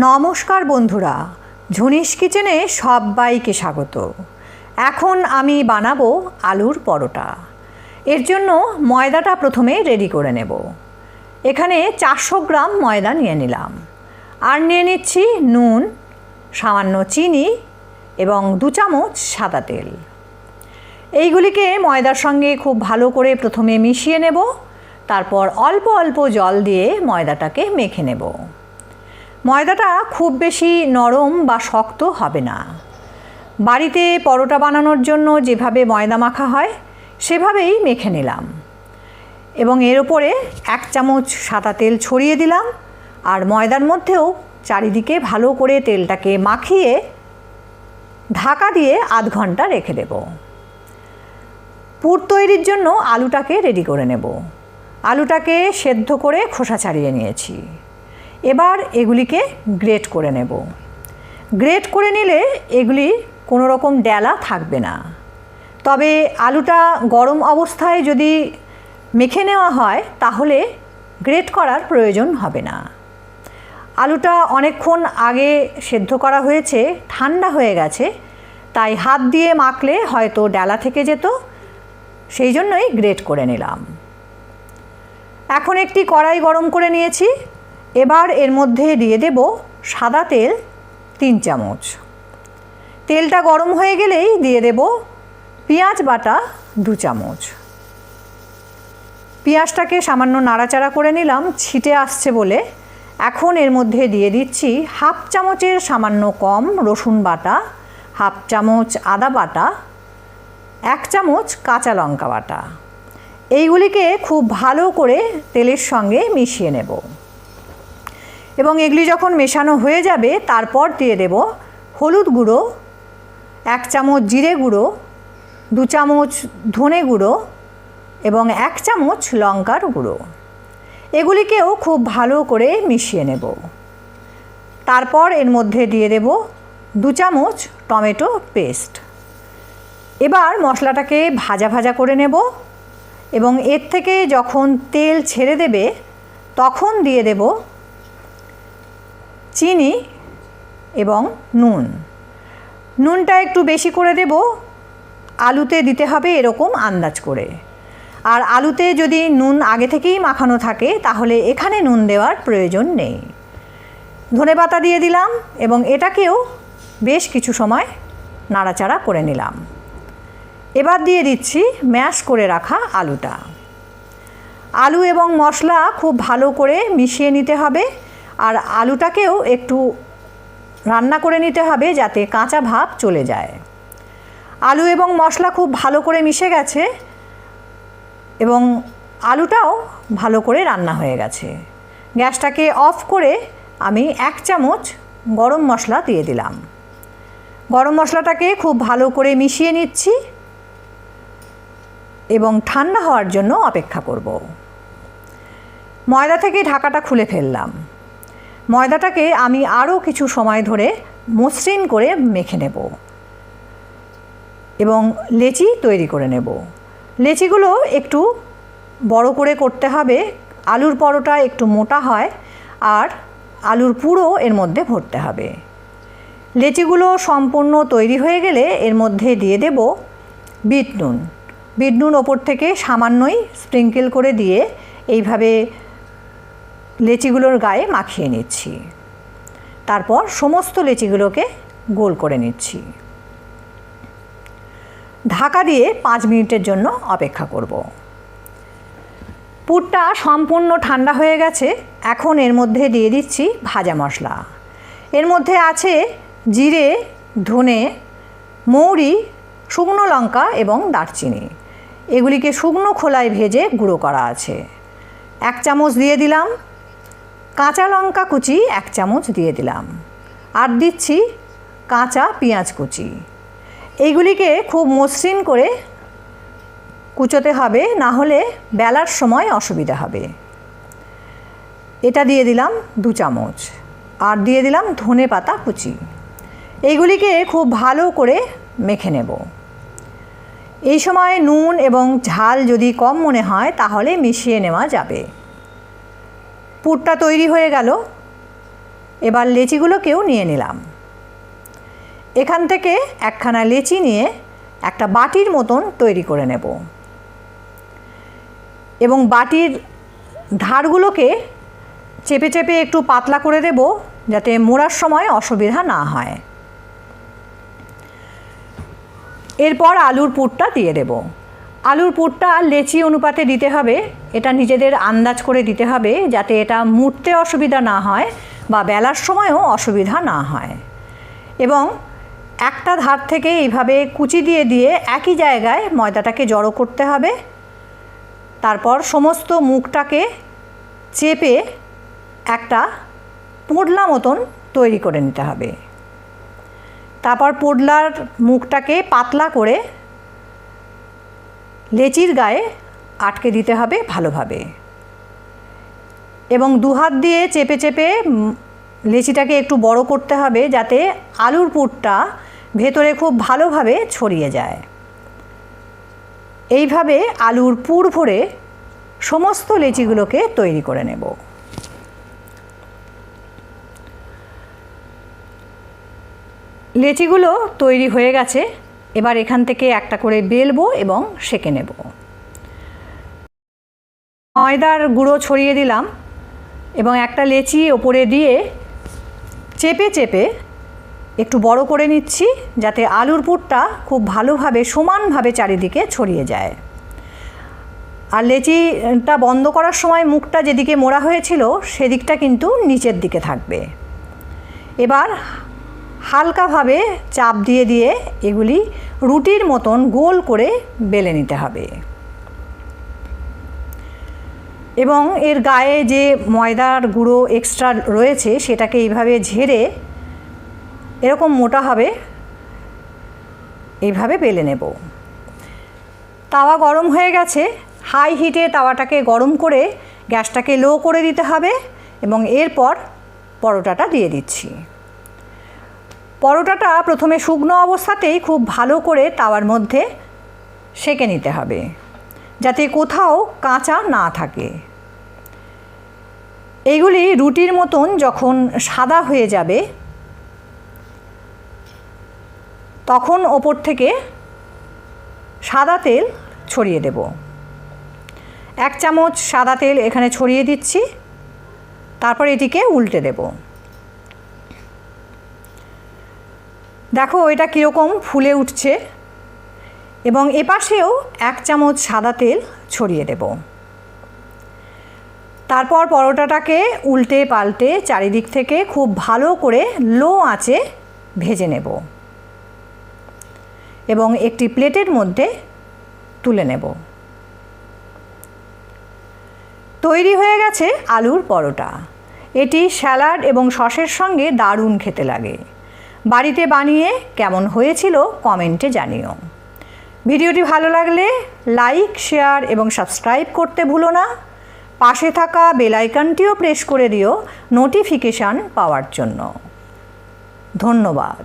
নমস্কার বন্ধুরা, ঝুনিস কিচেনে সবাইকে স্বাগত। এখন আমি বানাবো আলুর পরোটা। এর জন্য ময়দাটা প্রথমে রেডি করে নেব। এখানে 400 গ্রাম ময়দা নিয়ে নিলাম, আর নিয়ে নিচ্ছি নুন, সামান্য চিনি এবং 2 চামচ সাদা তেল। এইগুলিকে ময়দার সঙ্গে খুব ভালো করে প্রথমে মিশিয়ে নেব, তারপর অল্প অল্প জল দিয়ে ময়দাটাকে মেখে নেব। ময়দাটা খুব বেশি নরম বা শক্ত হবে না। বাড়িতে পরোটা বানানোর জন্য যেভাবে ময়দা মাখা হয় সেভাবেই মেখে নিলাম এবং এর উপরে 1 চামচ সাদা তেল ছড়িয়ে দিলাম, আর ময়দার মধ্যেও চারিদিকে ভালো করে তেলটাকে মাখিয়ে ঢাকা দিয়ে আধ ঘন্টা রেখে দেব। পুর তৈরির জন্য আলুটাকে রেডি করে নেব। আলুটাকে সেদ্ধ করে খোসা ছাড়িয়ে নিয়েছি। এবার এগুলিকে গ্রেট করে নেব। গ্রেট করে নিলে এগুলি কোনো রকম ডেলা থাকবে না। তবে আলুটা গরম অবস্থায় যদি মেখে নেওয়া হয় তাহলে গ্রেট করার প্রয়োজন হবে না। আলুটা অনেকক্ষণ আগে সেদ্ধ করা হয়েছে, ঠান্ডা হয়ে গেছে, তাই হাত দিয়ে মাখলে হয়তো ডেলা থেকে যেত, সেই জন্যই গ্রেট করে নিলাম। এখন একটি কড়াই গরম করে নিয়েছি। এবার এর মধ্যে দিয়ে দেব সাদা তেল 3 চামচ। তেলটা গরম হয়ে গেলেই দিয়ে দেব পেঁয়াজ বাটা 2 চামচ। পেঁয়াজটাকে সামান্য নাড়াচাড়া করে নিলাম ছিটে আসছে বলে। এখন এর মধ্যে দিয়ে দিচ্ছি 1/2 চামচের সামান্য কম রসুন বাটা, 1/2 চামচ আদা বাটা, 1 চামচ কাঁচা লঙ্কা বাটা। এইগুলিকে খুব ভালো করে তেলের সঙ্গে মিশিয়ে নেব এবং এগুলি যখন মেশানো হয়ে যাবে তারপর দিয়ে দেব হলুদ গুঁড়ো, 1 চামচ জিরে গুঁড়ো, 2 চামচ ধনে গুঁড়ো এবং 1 চামচ লঙ্কার গুঁড়ো। এগুলিকেও খুব ভালো করে মিশিয়ে নেব। তারপর এর মধ্যে দিয়ে দেব 2 চামচ টমেটো পেস্ট। এবার মশলাটাকে ভাজা ভাজা করে নেব এবং এর থেকে যখন তেল ছেড়ে দেবে তখন দিয়ে দেব চিনি এবং নুন। নুনটা একটু বেশি করে দেব, আলুতে দিতে হবে এরকম আন্দাজ করে। আর আলুতে যদি নুন আগে থেকেই মাখানো থাকে তাহলে এখানে নুন দেওয়ার প্রয়োজন নেই। ধনেপাতা দিয়ে দিলাম এবং এটাকেও বেশ কিছু সময় নাড়াচাড়া করে নিলাম। এবার দিয়ে দিচ্ছি ম্যাশ করে রাখা আলুটা। আলু এবং মশলা খুব ভালো করে মিশিয়ে নিতে হবে, আর আলুটাকেও একটু রান্না করে নিতে হবে যাতে কাঁচা ভাব চলে যায়। আলু এবং মশলা খুব ভালো করে মিশে গেছে এবং আলুটাও ভালো করে রান্না হয়ে গেছে। গ্যাসটাকে অফ করে আমি 1 চামচ গরম মশলা দিয়ে দিলাম। গরম মশলাটাকে খুব ভালো করে মিশিয়ে নিচ্ছি এবং ঠান্ডা হওয়ার জন্য অপেক্ষা করব। ময়দা থেকে ঢাকাটা খুলে ফেললাম। ময়দাটাকে আমি আরও কিছু সময় ধরে মসৃণ করে মেখে নেব এবং লেচি তৈরি করে নেব। লেচিগুলো একটু বড় করে করতে হবে। আলুর পরোটা একটু মোটা হয় আর আলুর পুরও এর মধ্যে ভরতে হবে। লেচিগুলো সম্পূর্ণ তৈরি হয়ে গেলে এর মধ্যে দিয়ে দেব বিট নুন। বিট নুন ওপর থেকে সামান্যই স্প্রিঙ্কেল করে দিয়ে এইভাবে লেচিগুলোর গায়ে মাখিয়ে নিচ্ছি। তারপর সমস্ত লেচিগুলোকে গোল করে নিচ্ছি। ঢাকা দিয়ে 5 মিনিটের জন্য অপেক্ষা করব। পুরটা সম্পূর্ণ ঠান্ডা হয়ে গেছে। এখন এর মধ্যে দিয়ে দিচ্ছি ভাজা মশলা। এর মধ্যে আছে জিরে, ধনে, মৌরি, শুকনো লঙ্কা এবং দারচিনি। এগুলিকে শুকনো খোলায় ভেজে গুঁড়ো করা আছে। 1 চামচ দিয়ে দিলাম। কাঁচা লঙ্কা কুচি 1 চামচ দিয়ে দিলাম, আর দিচ্ছি কাঁচা পেঁয়াজ কুচি। এইগুলিকে খুব মসৃণ করে কুচোতে হবে, না হলে বেলার সময় অসুবিধা হবে। এটা দিয়ে দিলাম 2 চামচ, আর দিয়ে দিলাম ধনে পাতা কুচি। এইগুলিকে খুব ভালো করে মেখে নেব। এই সময় নুন এবং ঝাল যদি কম মনে হয় তাহলে মিশিয়ে নেওয়া যাবে। পুরটা তৈরি হয়ে গেল। এবার লেচিগুলোকেও নিয়ে নিলাম। এখান থেকে একখানা লেচি নিয়ে একটা বাটির মতন তৈরি করে নেব এবং বাটির ধারগুলোকে চেপে চেপে একটু পাতলা করে দেব যাতে মোড়ার সময় অসুবিধা না হয়। এরপর আলুর পুরটা দিয়ে দেব। আলুর পুরটা লেচি অনুপাতে দিতে হবে, এটা নিজেদের আন্দাজ করে দিতে হবে যাতে এটা মুড়তে অসুবিধা না হয় বা বেলার সময়ও অসুবিধা না হয়। এবং একটা ধার থেকে এইভাবে কুচি দিয়ে দিয়ে একই জায়গায় ময়দাটাকে জড়ো করতে হবে। তারপর সমস্ত মুখটাকে চেপে একটা পোডলা মতন তৈরি করে নিতে হবে। তারপর পোডলার মুখটাকে পাতলা করে লেচির গায়ে আটকে দিতে হবে ভালোভাবে এবং দুহাত দিয়ে চেপে চেপে লেচিটাকে একটু বড় করতে হবে যাতে আলুর পুরটা ভেতরে খুব ভালোভাবে ছড়িয়ে যায়। এইভাবে আলুর পুর ভরে সমস্ত লেচিগুলোকে তৈরি করে নেব। লেচিগুলো তৈরি হয়ে গেছে, এবার এখান থেকে একটা করে বেলবো এবং সেঁকে নেব। ময়দার গুঁড়ো ছড়িয়ে দিলাম এবং একটা লেচি ওপরে দিয়ে চেপে চেপে একটু বড় করে নিচ্ছি যাতে আলুর পুরটা খুব ভালোভাবে সমানভাবে চারিদিকে ছড়িয়ে যায়। আর লেচিটা বন্ধ করার সময় মুখটা যেদিকে মোড়া হয়েছিল সেদিকটা কিন্তু নিচের দিকে থাকবে। এবার হালকাভাবে চাপ দিয়ে দিয়ে এগুলি রুটির মতন গোল করে বেলে নিতে হবে এবং এর গায়ে যে ময়দার গুঁড়ো এক্সট্রা রয়েছে সেটাকে এইভাবে ঝেড়ে এরকম মোটা হবে এইভাবে বেলে নেব। তাওয়া গরম হয়ে গেছে, হাই হিটে তাওয়াটাকে গরম করে গ্যাসটাকে লো করে দিতে হবে এবং এরপর পরোটাটা দিয়ে দিচ্ছি। পরোটাটা প্রথমে শুকনো অবস্থাতেই খুব ভালো করে তাওয়ার মধ্যে সেঁকে নিতে হবে যাতে কোথাও কাঁচা না থাকে। এইগুলি রুটির মতন যখন সাদা হয়ে যাবে তখন ওপর থেকে সাদা তেল ছড়িয়ে দেব। 1 চামচ সাদা তেল এখানে ছড়িয়ে দিচ্ছি, তারপর এটিকে উল্টে দেব। দেখো এটা কীরকম ফুলে উঠছে এবং এপাশেও 1 চামচ সাদা তেল ছড়িয়ে দেব। তারপর পরোটাটাকে উল্টে পাল্টে চারিদিক থেকে খুব ভালো করে লো আঁচে ভেজে নেব এবং একটি প্লেটের মধ্যে তুলে নেব। তৈরি হয়ে গেছে আলুর পরোটা। এটি স্যালাড এবং সসের সঙ্গে দারুণ খেতে লাগে। বাড়িতে বানিয়ে কেমন হয়েছিল কমেন্টে জানিও। ভিডিওটি ভালো লাগলে লাইক, শেয়ার এবং সাবস্ক্রাইব করতে ভুলো না। পাশে থাকা বেল আইকনটিও প্রেস করে দিও নোটিফিকেশান পাওয়ার জন্য। ধন্যবাদ।